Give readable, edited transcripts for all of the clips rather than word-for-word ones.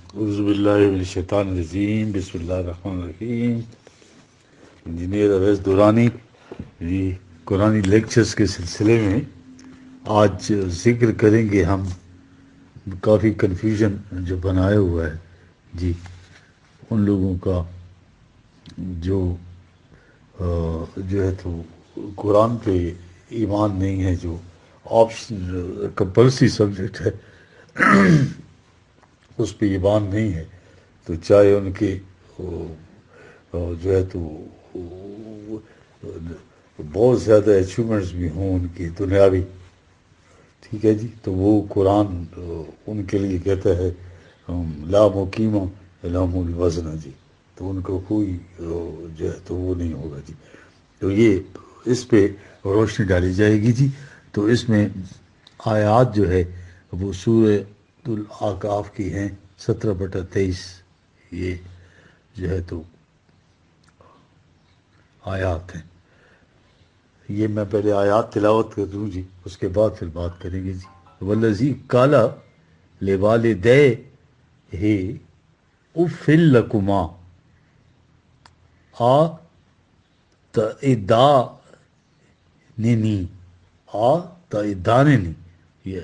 اعوذ باللہ من الشیطان الرجیم، بسم اللہ الرحمن الرحیم۔ انجینئر اویس دورانی جی قرآنی لیکچرز کے سلسلے میں آج ذکر کریں گے ہم کافی کنفیوژن جو بنایا ہوا ہے جی ان لوگوں کا جو جو ہے تو قرآن پہ ایمان نہیں ہے، جو آپشن کمپلسری سبجیکٹ ہے اس پہ ایمان نہیں ہے، تو چاہے ان کے جو ہے تو بہت زیادہ اچیومنٹس بھی ہوں ان کی دنیاوی، ٹھیک ہے جی، تو وہ قرآن ان کے لیے کہتا ہے لا مقیمہ لہم الوزن جی، تو ان کو کوئی جو ہے تو وہ نہیں ہوگا جی۔ تو یہ اس پہ روشنی ڈالی جائے گی جی۔ تو اس میں آیات جو ہے وہ سورہ الاعراف کی ہیں 17/23، یہ جو ہے تو آیات ہیں۔ یہ میں پہلے آیات تلاوت کر دوں جی، اس کے بعد پھر بات کریں گے جی۔ والذی قال لوالدیہ اف لکما تعداننی یہ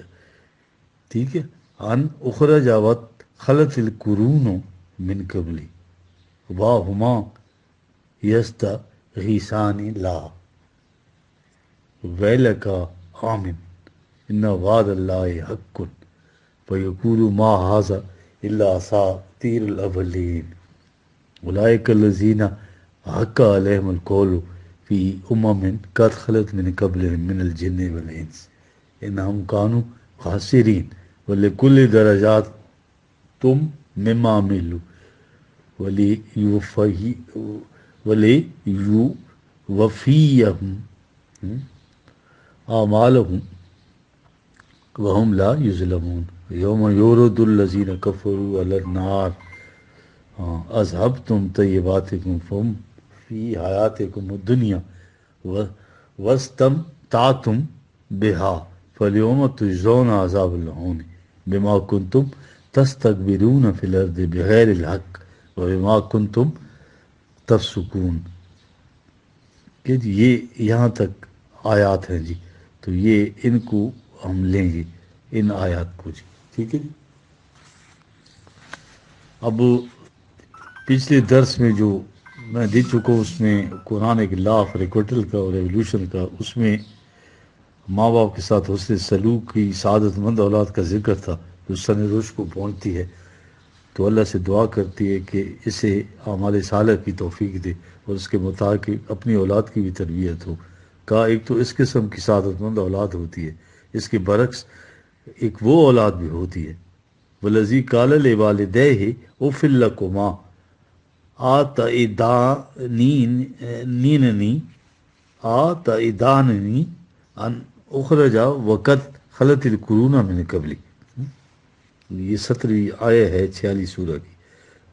ٹھیک ہے ان اخرجوت خلت القرون من قبلی واہما یستغیثان لا ویلک آمن ان وعد اللہ حق فیقول ما ھذا الا اساطیر الاولین اولئک الذین حق علیہم القول فی قد خلت من قبلہم من الجن والانس انہم کانوا خاسرین ولکل درجات تم مما عملوا ولیوفیہم اعمالہم وہم لا یظلمون یوم یورد الذین کفروا علی النار اذہبتم طیباتکم فہم فی حیاتکم الدنیا واستمتعتم بہا فالیوم تجزون عذاب الہون بما کنتم تستکبرون فی الارض بغیر الحق وبما کنتم تفسقون۔ کہ جی یہ یہاں تک آیات ہیں جی، تو یہ ان کو ہم لیں گے ان آیات کو جی، ٹھیک ہے جی۔ اب پچھلے درس میں جو میں دے چکا ہوں اس میں قرآن ایک لا آف ریکوٹل کا اور ایولیوشن کا، اس میں ماں باپ کے ساتھ حسن سلوک کی سعادت مند اولاد کا ذکر تھا جو سن رشد کو پہنچتی ہے، تو اللہ سے دعا کرتی ہے کہ اسے اعمال صالح کی توفیق دے اور اس کے مطابق اپنی اولاد کی بھی تربیت ہو۔ کہا ایک تو اس قسم کی سعادت مند اولاد ہوتی ہے، اس کے برعکس ایک وہ اولاد بھی ہوتی ہے والذی قال لوالدیہ اف لکما تعداننی ان اخرج وقت خلت القرون من قبلی، یہ 17ویں آیہ ہے 46 سورہ کی۔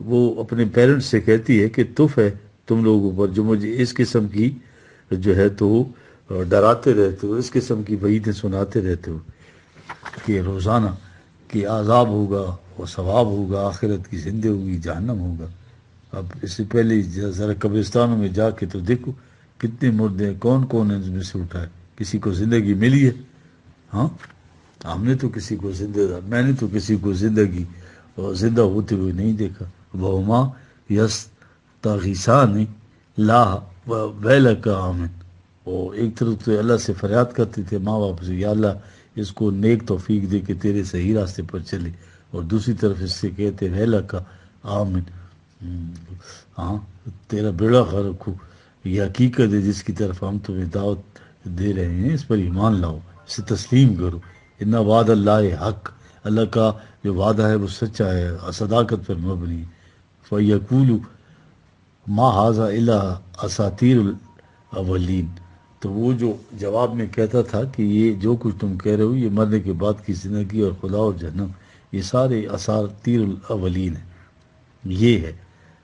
وہ اپنے پیرنٹس سے کہتی ہے کہ تف ہے تم لوگوں پر جو مجھے اس قسم کی جو ہے تو ڈراتے رہتے ہو، اس قسم کی وعیدیں سناتے رہتے ہو کہ روزانہ کہ عذاب ہوگا اور ثواب ہوگا، آخرت کی زندگی ہوگی، جہنم ہوگا۔ اب اس سے پہلے ذرا قبرستانوں میں جا کے تو دیکھو کتنے مردے ہیں، کون کون ان میں سے اٹھا ہے، کسی کو زندگی ملی ہے؟ ہاں ہم نے تو کسی کو میں نے تو کسی کو زندہ ہوتے ہوئے نہیں دیکھا۔ وہما یستغیثان لا ویلک آمن، اور ایک طرف تو اللہ سے فریاد کرتے تھے ماں باپ سے، یا اللہ اس کو نیک توفیق دے کہ تیرے صحیح راستے پر چلے، اور دوسری طرف اس سے کہتے ویلک آمن، ہاں تیرا بیڑا غرق ہو، یہ حقیقت ہے جس کی طرف ہم تمہیں دعوت دے رہے ہیں، اس پر ایمان لاؤ، اسے تسلیم کرو۔ ان وعد اللہ حق، اللہ کا جو وعدہ ہے وہ سچا ہے، صداقت پر مبنی ہے۔ فیقول ما ھذا الا اساطیر الاولین، تو وہ جو جواب میں کہتا تھا کہ یہ جو کچھ تم کہہ رہے ہو یہ مرنے کے بعد کی زندگی اور خدا اور جہنم، یہ سارے اساطیر الاولین ہیں۔ یہ ہے،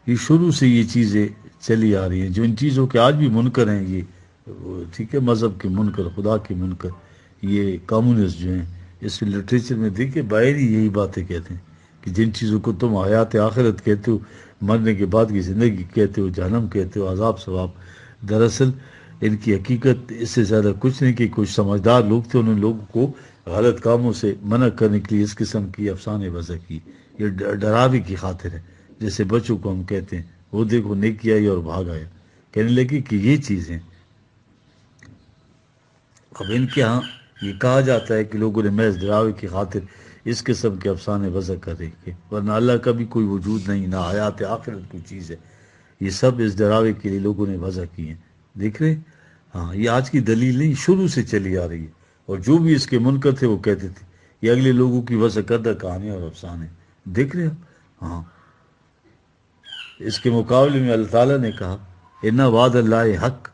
یہ شروع سے یہ چیزیں چلی آ رہی ہیں، جو ان چیزوں کے آج بھی منکر ہیں، یہ ٹھیک ہے، مذہب کے منکر، خدا کے منکر، یہ کمیونسٹ جو ہیں، اس لٹریچر میں دیکھیں باہر ہی یہی باتیں کہتے ہیں کہ کہ جن چیزوں کو تم حیات آخرت کہتے ہو، مرنے کے بعد کی زندگی کہتے ہو، جہنم کہتے ہو، عذاب ثواب، دراصل ان کی حقیقت اس سے زیادہ کچھ نہیں کہ کچھ سمجھدار لوگ تھے، انہوں نے لوگوں کو غلط کاموں سے منع کرنے کے لیے اس قسم کی افسانے وضع کی. یہ ڈراوے کی خاطر ہے. جیسے بچوں کو ہم کہتے ہیں وہ دیکھو نیکی آئی اور بھاگ آیا، کہنے لگے کہ یہ چیزیں. اب ان کے ہاں یہ کہا جاتا ہے کہ لوگوں نے محض ڈراوے کی خاطر اس قسم کے افسانے وضع کر رکھے، ورنہ اللہ کا بھی کوئی وجود نہیں، نہ حیات آخرت کوئی چیز ہے. یہ سب اس ڈراوے کے لیے لوگوں نے وضع کی ہیں. دیکھ رہے ہیں؟ ہاں، یہ آج کی دلیل نہیں، شروع سے چلی آ رہی ہے. اور جو بھی اس کے منکر تھے وہ کہتے تھے یہ اگلے لوگوں کی وضع کردہ کہانیاں اور افسانے. دیکھ رہے ہیں؟ ہاں، اس کے مقابلے میں اللہ تعالیٰ نے کہا اِنَّ وعد اللہ حق،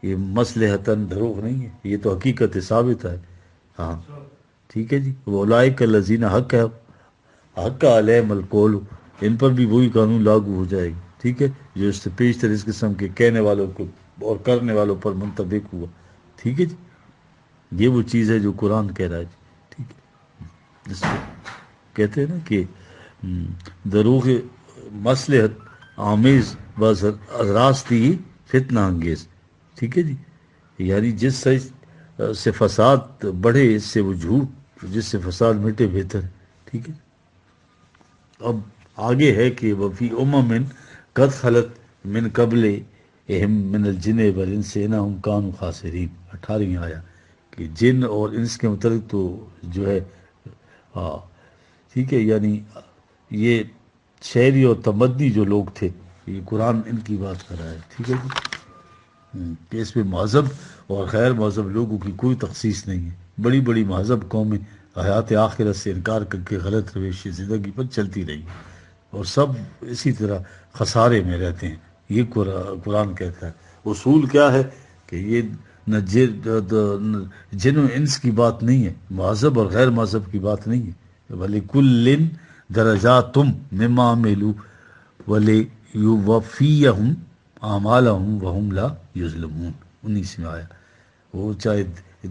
یہ مصلحتاً دروغ نہیں ہے، یہ تو حقیقت ثابت ہے. ہاں ٹھیک ہے جی. وہ اولئک الذین حق ہے، حق علیہم القول، ان پر بھی وہی قانون لاگو ہو جائے گا. ٹھیک ہے، جو اس سے پیشتر اس قسم کے کہنے والوں کو اور کرنے والوں پر منطبق ہوا. ٹھیک ہے جی. یہ وہ چیز ہے جو قرآن کہہ رہا ہے جی. ٹھیک ہے، جس کو کہتے ہیں نا کہ دروغ مصلحت آمیز بس راستی فتنہ انگیز. ٹھیک ہے جی. یعنی جس سے فساد بڑھے اس سے وہ جھوٹ، جس سے فساد مٹے بہتر ہے. ٹھیک ہے. اب آگے ہے کہ وفی امم قد خلت من قبل اہم من الجن والانس انہم کانوا خاسرین. 18 آیا کہ جن اور انس کے متعلق تو جو ہے ہاں ٹھیک ہے، یعنی یہ شہری اور تمدنی جو لوگ تھے، یہ قرآن ان کی بات کر رہا ہے. ٹھیک ہے جی. کہ اس میں مہذب اور غیر مہذب لوگوں کی کوئی تخصیص نہیں ہے. بڑی بڑی مہذب قومیں حیات آخرت سے انکار کر کے غلط روش زندگی پر چلتی رہی اور سب اسی طرح خسارے میں رہتے ہیں. یہ قرآن کہتا ہے. اصول کیا ہے کہ یہ نہ جن و انس کی بات نہیں ہے، مہذب اور غیر مہذب کی بات نہیں ہے. وَلِكُلٍّ دَرَجَاتٌ مِّمَّا عَمِلُوا وَلِيُوَفِّيَهُمْ أَعْمَالَهُمْ وَهُمْ لَا يُظْلَمُونَ. 19 میں آیا. وہ چاہے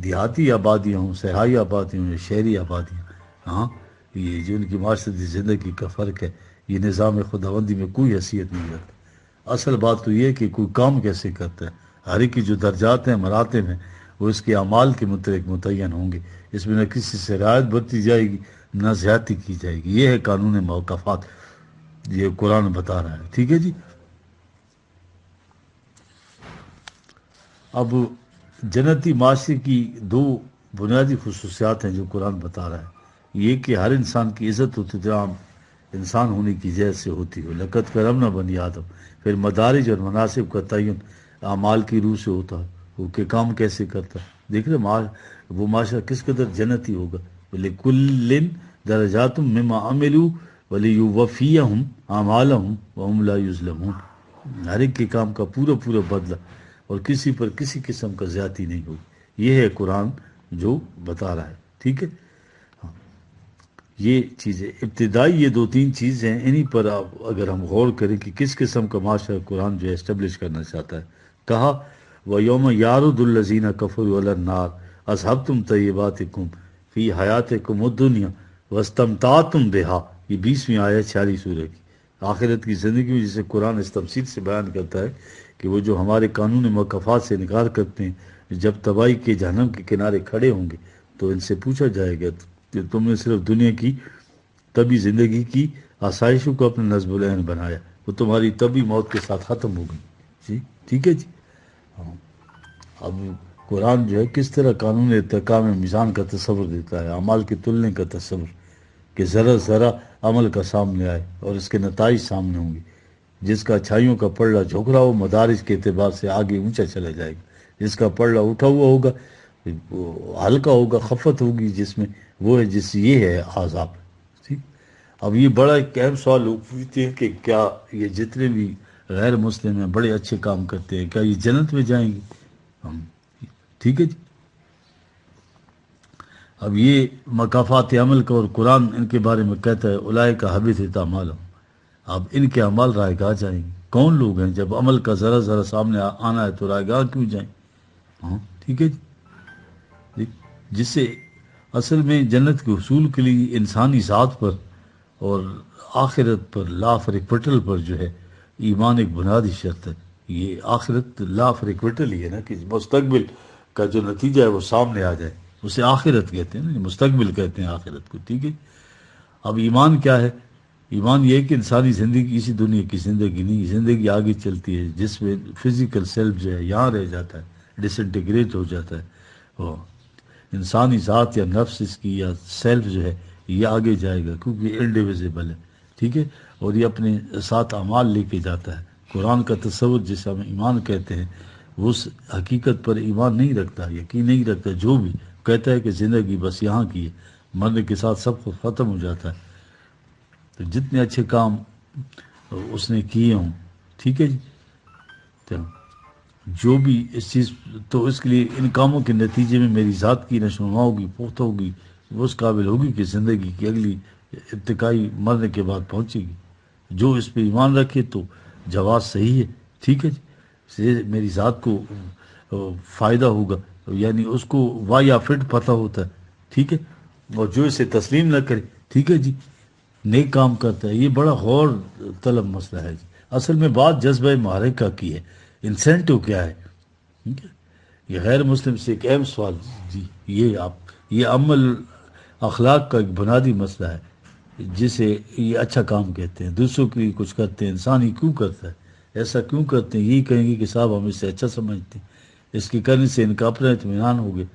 دیہاتی آبادیاں ہوں، صحرائی آبادیاں ہوں یا شہری آبادیاں. ہاں، یہ جو ان کی معاشرتی زندگی کا فرق ہے، یہ نظام خداوندی میں کوئی حیثیت نہیں رکھتا. اصل بات تو یہ ہے کہ کوئی کام کیسے کرتا ہے. ہر ایک کی جو درجات ہیں، مراتب ہیں، وہ اس کے اعمال کے متعلق متعین ہوں گے. اس میں نہ کسی سے رعایت برتی جائے گی، نہ زیادتی کی جائے گی. یہ ہے قانون موقفات، یہ قرآن بتا رہا ہے. ٹھیک ہے جی. اب جنتی معاشرے کی 2 بنیادی خصوصیات ہیں جو قرآن بتا رہا ہے. یہ کہ ہر انسان کی عزت و احترام انسان ہونے کی وجہ سے ہوتی ہو. لقد کرمنا بنی آدم. پھر مدارج اور مناسب کا تعین اعمال کی روح سے ہوتا ہے. وہ کہ کام کیسے کرتا ہے. دیکھ رہے وہ معاشرہ کس قدر جنتی ہوگا. لِكُلٍّ دَرَجَاتٌ مِّمَّا عَمِلُوا وَلِيُوَفِّيَهُمْ أَعْمَالَهُمْ وَهُمْ لَا يُظْلَمُونَ. ہر ایک کے کام کا پورا پورا بدلہ اور کسی پر کسی قسم کا زیادتی نہیں ہوگی. یہ ہے قرآن جو بتا رہا ہے. ٹھیک ہے. یہ چیزیں ابتدائی یہ 2-3 چیزیں ہیں، انہی پر اگر ہم غور کریں کہ کس قسم کا معاشرہ قرآن جو ہے اسٹیبلش کرنا چاہتا ہے. کہا وَيَوْمَ يَعْرُضُ الَّذِينَ كَفَرُوا عَلَى النَّارِ أَذْهَبْتُمْ طَيِّبَاتِكُمْ فِي حَيَاتِكُمُ الدُّنْيَا وَاسْتَمْتَعْتُمْ بِهَا. یہ 20ویں آیت 46 سورہ کی. آخرت کی زندگی میں جسے قرآن اس تفصیل سے بیان کرتا ہے کہ وہ جو ہمارے قانون موقفات سے انکار کرتے ہیں، جب تباہی کے جہنم کے کنارے کھڑے ہوں گے تو ان سے پوچھا جائے گا کہ تم نے صرف دنیا کی طبی زندگی کی آسائشوں کو اپنے نصب العین بنایا، وہ تمہاری طبی موت کے ساتھ ختم ہو گئی. جی ٹھیک ہے جی. ہاں، اب قرآن جو ہے کس طرح قانون ارتقاء میں میزان کا تصور دیتا ہے، اعمال کے تلنے کا تصور، کہ ذرا ذرا عمل کا سامنے آئے اور اس کے نتائج سامنے ہوں گے. جس کا اچھائیوں کا پلڑا جھک رہا ہو مدارج کے اعتبار سے آگے اونچا چلا جائے گا، جس کا پلڑا اٹھا ہوا ہوگا ہلکا ہوگا، خفت ہوگی جس میں، وہ ہے جس یہ ہے عذاب. ٹھیک. اب یہ بڑا ایک اہم سوال لوگ پوچھتے ہیں کہ کیا یہ جتنے بھی غیر مسلم ہیں بڑے اچھے کام کرتے ہیں، کیا یہ جنت میں جائیں گے؟ ٹھیک ہے جی. اب یہ مقافات عمل کا اور قرآن ان کے بارے میں کہتا ہے اولئک حبطت اعمالہم. اب ان کے عمل رائے گاہ جائیں گے. کون لوگ ہیں؟ جب عمل کا ذرا ذرا سامنے آنا ہے تو رائے گاہ کیوں جائیں؟ ہاں ٹھیک ہے جی. جس سے اصل میں جنت کے حصول کے لیے انسانی ذات پر اور آخرت پر لاف ریکوٹل پر جو ہے ایمان ایک بنیادی شرط ہے. یہ آخرت لاف ریکوٹل ہی ہے نا، کہ مستقبل کا جو نتیجہ ہے وہ سامنے آ جائے، اسے آخرت کہتے ہیں نا، مستقبل کہتے ہیں آخرت کو. ٹھیک ہے. اب ایمان کیا ہے؟ ایمان یہ ہے کہ انسانی زندگی اسی دنیا کی زندگی نہیں، زندگی آگے چلتی ہے جس میں فزیکل سیلف جو ہے یہاں رہ جاتا ہے، ڈس انٹیگریٹ ہو جاتا ہے. وہ انسانی ذات یا نفس اس کی یا سیلف جو ہے یہ آگے جائے گا کیونکہ انڈیویزیبل ہے. ٹھیک ہے. اور یہ اپنے ساتھ اعمال لے کے جاتا ہے. قرآن کا تصور جسے ہم ایمان کہتے ہیں وہ اس حقیقت پر ایمان نہیں رکھتا، یقین نہیں رکھتا. جو بھی کہتا ہے کہ زندگی بس یہاں کی ہے، مرنے کے ساتھ سب کچھ ختم ہو جاتا ہے. تو جتنے اچھے کام اس نے کیے ہوں، ٹھیک ہے جی، تو جو بھی اس چیز، تو اس کے لیے ان کاموں کے نتیجے میں میری ذات کی نشوونما ہوگی، پختہ ہوگی، وہ اس قابل ہوگی کہ زندگی کی اگلی ارتقائی مرنے کے بعد پہنچے گی. جو اس پہ ایمان رکھے تو جواز صحیح ہے. ٹھیک ہے جی، سے میری ذات کو فائدہ ہوگا، یعنی اس کو واہ یا فٹ پتہ ہوتا ہے. ٹھیک ہے. اور جو اسے تسلیم نہ کرے، ٹھیک ہے جی، نیک کام کرتا ہے. یہ بڑا غور طلب مسئلہ ہے جی. اصل میں بات جذبہ محرکہ کی ہے. انسینٹو کیا ہے؟ ٹھیک ہے. یہ غیر مسلم سے ایک اہم سوال جی. یہ عمل اخلاق کا ایک بنیادی مسئلہ ہے جسے یہ اچھا کام کہتے ہیں. دوسروں کے لیے کچھ کرتے ہیں، انسان ہی کیوں کرتا ہے؟ ایسا کیوں کرتے ہیں؟ یہی کہیں گے کہ صاحب ہم اس سے اچھا سمجھتے ہیں، اس کے کرنے سے ان کا اپنا اطمینان ہو گیا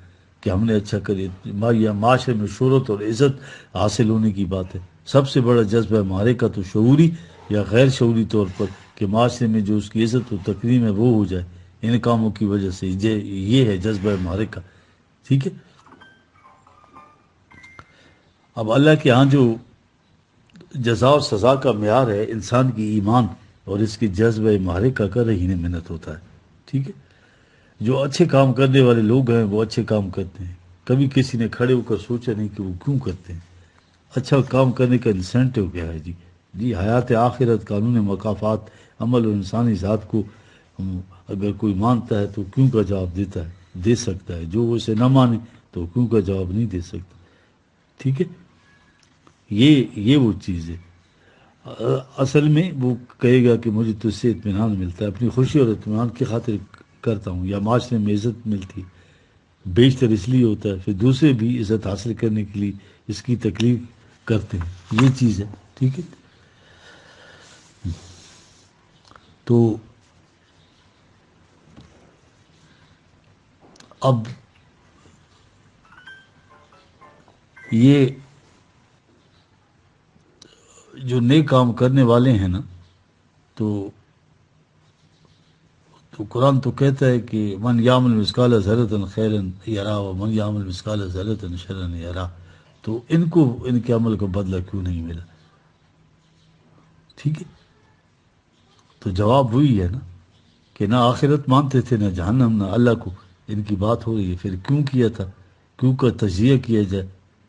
کہ ہم نے اچھا کری. یا معاشرے میں شہرت اور عزت حاصل ہونے کی بات ہے. سب سے بڑا جذبہ معرکہ تو شعوری یا غیر شعوری طور پر کہ معاشرے میں جو اس کی عزت و تکریم ہے وہ ہو جائے ان کاموں کی وجہ سے. یہ ہے جذبہ معرکہ. ٹھیک ہے. اب اللہ کے ہاں جو جزا و سزا کا معیار ہے انسان کی ایمان اور اس کی جذبہ معرکہ کا رہین منت ہوتا ہے. ٹھیک ہے. جو اچھے کام کرنے والے لوگ ہیں وہ اچھے کام کرتے ہیں. کبھی کسی نے کھڑے ہو کر سوچا نہیں کہ وہ کیوں کرتے ہیں. اچھا کام کرنے کا انسینٹو کیا ہے جی حیات آخرت، قانون مقافات، عمل و انسانی ذات کو اگر کوئی مانتا ہے تو کیوں کا جواب دیتا ہے، دے سکتا ہے. جو اسے نہ مانے تو کیوں کا جواب نہیں دے سکتا. ٹھیک ہے. یہ وہ چیز ہے. اصل میں وہ کہے گا کہ مجھے تجھ سے اطمینان ملتا ہے، اپنی خوشی اور اطمینان کی خاطر کرتا ہوں، یا معاشرے میں عزت ملتی بیشتر اس لیے ہوتا ہے. پھر دوسرے بھی عزت حاصل کرنے کے لیے اس کی تکلیف کرتے ہیں. یہ چیز ہے. ٹھیک ہے. تو اب یہ جو نیک کام کرنے والے ہیں نا، تو قرآن تو کہتا ہے کہ من یعمل مثقال ذرۃ خیرا یرا ومن یعمل مثقال ذرۃ شرا یرا. تو ان کو ان کے عمل کا بدلہ کیوں نہیں ملا؟ ٹھیک ہے. تو جواب وہی ہے نا کہ نہ آخرت مانتے تھے، نہ جہنم، نہ اللہ کو. ان کی بات ہو رہی ہے. پھر کیوں کیا تھا، کیوں کا تجزیہ کیا جائے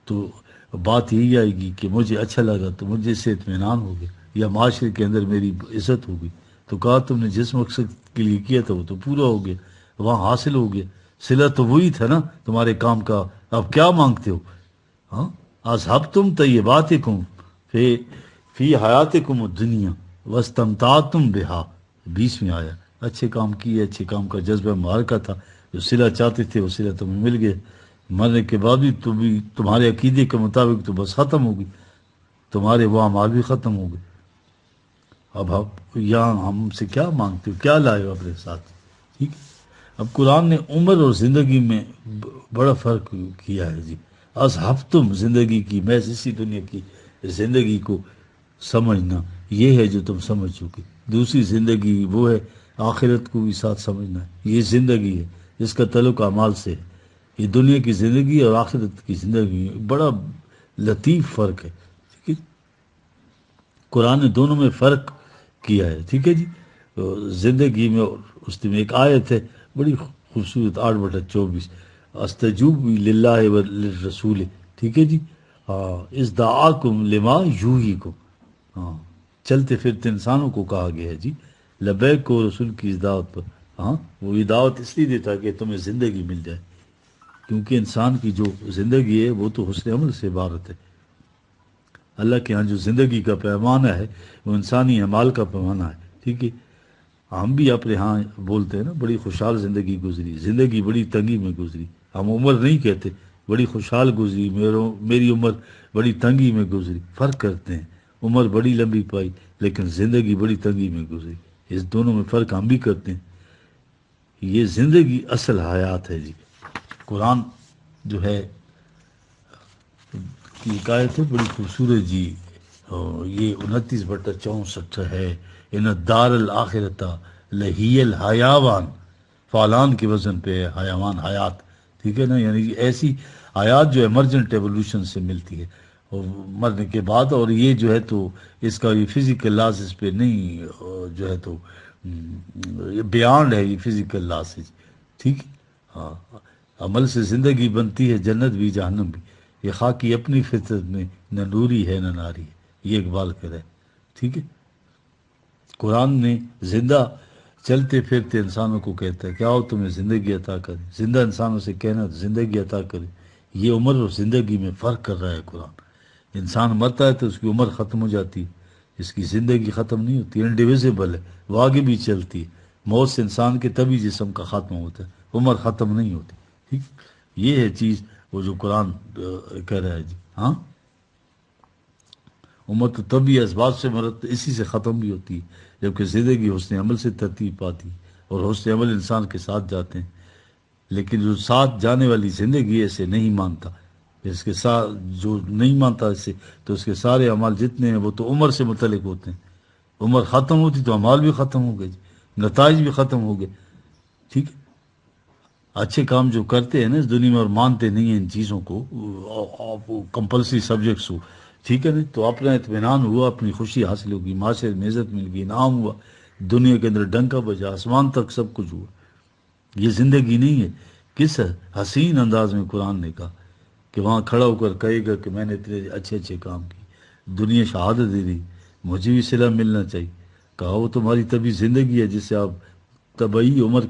تو بات یہی آئے گی کہ مجھے اچھا لگا تو مجھے اس سے اطمینان ہو گیا، یا معاشرے کے اندر میری عزت ہو گئی. تو کہا تم نے جس مقصد کے لیے کیا تھا وہ تو پورا ہو گیا، وہاں حاصل ہو گیا. صلہ تو وہی تھا نا تمہارے کام کا. اب کیا مانگتے ہو؟ ہاں. اذھبتم طیباتکم فی حیاتکم الدنیا واستمتعتم بہا. 20 میں آیا. اچھے کام کیے، اچھے کام کا جذبہ معرکہ تھا. جو صلہ چاہتے تھے وہ صلہ تمہیں مل گیا. مرنے کے بعد بھی تمہارے عقیدے کے مطابق تو بس ختم ہوگی، تمہارے وہ اعمال بھی ختم ہو گئے. اب یہاں ہم سے کیا مانگتے ہو، کیا لائے ہو اپنے ساتھ؟ ٹھیک ہے. اب قرآن نے عمر اور زندگی میں بڑا فرق کیا ہے جی. اذھبتم زندگی کی محض اسی دنیا کی زندگی کو سمجھنا، یہ ہے جو تم سمجھ چکے. دوسری زندگی وہ ہے آخرت کو بھی ساتھ سمجھنا ہے. یہ زندگی ہے، اس کا تعلق اعمال سے ہے. یہ دنیا کی زندگی اور آخرت کی زندگی بڑا لطیف فرق ہے. ٹھیک ہے. قرآن نے دونوں میں فرق کیا ہے. ٹھیک ہے جی. زندگی میں اور اس میں ایک آیت ہے بڑی خوبصورت 8/24 استجوب للہ والرسول. ٹھیک ہے جی. ہاں. اس دعاکم لما یوحیکم. ہاں. چلتے پھرتے انسانوں کو کہا گیا ہے جی لبیک کو رسول کی اس دعوت پر. ہاں. وہ یہ دعوت اس لیے دیتا کہ تمہیں زندگی مل جائے، کیونکہ انسان کی جو زندگی ہے وہ تو حسن عمل سے عبارت ہے. اللہ کے ہاں جو زندگی کا پیمانہ ہے وہ انسانی اعمال کا پیمانہ ہے، ٹھیک ہے؟ ہم بھی اپنے ہاں بولتے ہیں نا بڑی خوشحال زندگی گزری، زندگی بڑی تنگی میں گزری، ہم عمر نہیں کہتے بڑی خوشحال گزری، میری عمر بڑی تنگی میں گزری، فرق کرتے ہیں، عمر بڑی لمبی پائی لیکن زندگی بڑی تنگی میں گزری، اس دونوں میں فرق ہم بھی کرتے ہیں۔ یہ زندگی اصل حیات ہے جی۔ قرآن جو ہے کی ایک آیت ہے بڑی خوبصورت جی، اور یہ 29/64 ہے، ان دار الآخرتا لہی الحیاوان، فالان کے وزن پہ ہے حیوان، حیات، ٹھیک ہے نا؟ یعنی کہ ایسی حیات جو ایمرجنٹ ایولیوشن سے ملتی ہے اور مرنے کے بعد، اور یہ جو ہے تو اس کا یہ فزیکل لاز اس پہ نہیں جو ہے تو یہ بیانڈ ہے، یہ فزیکل لاز ہے جی، ٹھیک ہے؟ ہاں، عمل سے زندگی بنتی ہے، جنت بھی جہنم بھی، یہ خاکی اپنی فطرت میں نہ نوری ہے نہ ناری ہے، یہ اقبال کہہ رہا ہے، ٹھیک ہے؟ قرآن نے زندہ چلتے پھرتے انسانوں کو کہتا ہے کہ آؤ تمہیں زندگی عطا کرے، زندہ انسانوں سے کہنا زندگی عطا کرے، یہ عمر اور زندگی میں فرق کر رہا ہے قرآن۔ انسان مرتا ہے تو اس کی عمر ختم ہو جاتی ہے، اس کی زندگی ختم نہیں ہوتی، انڈیویزیبل ہے، وہ آگے بھی چلتی ہے، موت سے انسان کے تبھی جسم کا خاتمہ ہوتا ہے، عمر ختم نہیں ہوتی، ٹھیک؟ یہ ہے چیز وہ جو قرآن کہہ رہا ہے جی، ہاں؟ عمر تو تبھی اسباب سے مرد اسی سے ختم بھی ہوتی ہے جبکہ زندگی حسن عمل سے ترتیب پاتی ہے، اور حسن عمل انسان کے ساتھ جاتے ہیں، لیکن جو ساتھ جانے والی زندگی ہے اسے نہیں مانتا، اس کے ساتھ جو نہیں مانتا اسے، تو اس کے سارے اعمال جتنے ہیں وہ تو عمر سے متعلق ہوتے ہیں، عمر ختم ہوتی تو اعمال بھی ختم ہو گئے جی، نتائج بھی ختم ہو گئے، ٹھیک ہے؟ اچھے کام جو کرتے ہیں نا اس دنیا میں اور مانتے نہیں ہیں ان چیزوں کو، آپ کمپلسری سبجیکٹس ہو، ٹھیک ہے نا؟ تو اپنا اطمینان ہوا، اپنی خوشی حاصل ہوگی، معاشرے میں عزت مل گئی، انعام ہوا، دنیا کے اندر ڈنکا بجا، آسمان تک سب کچھ ہوا۔ یہ زندگی نہیں ہے۔ کس حسین انداز میں قرآن نے کہا کہ وہاں کھڑا ہو کر کہے گا کہ میں نے اتنے اچھے اچھے کام کیے، دنیا شہادت دے دی، مجھے بھی صلہ ملنا چاہیے، کہا وہ تمہاری طبی زندگی ہے جس سے آپ طبعی عمر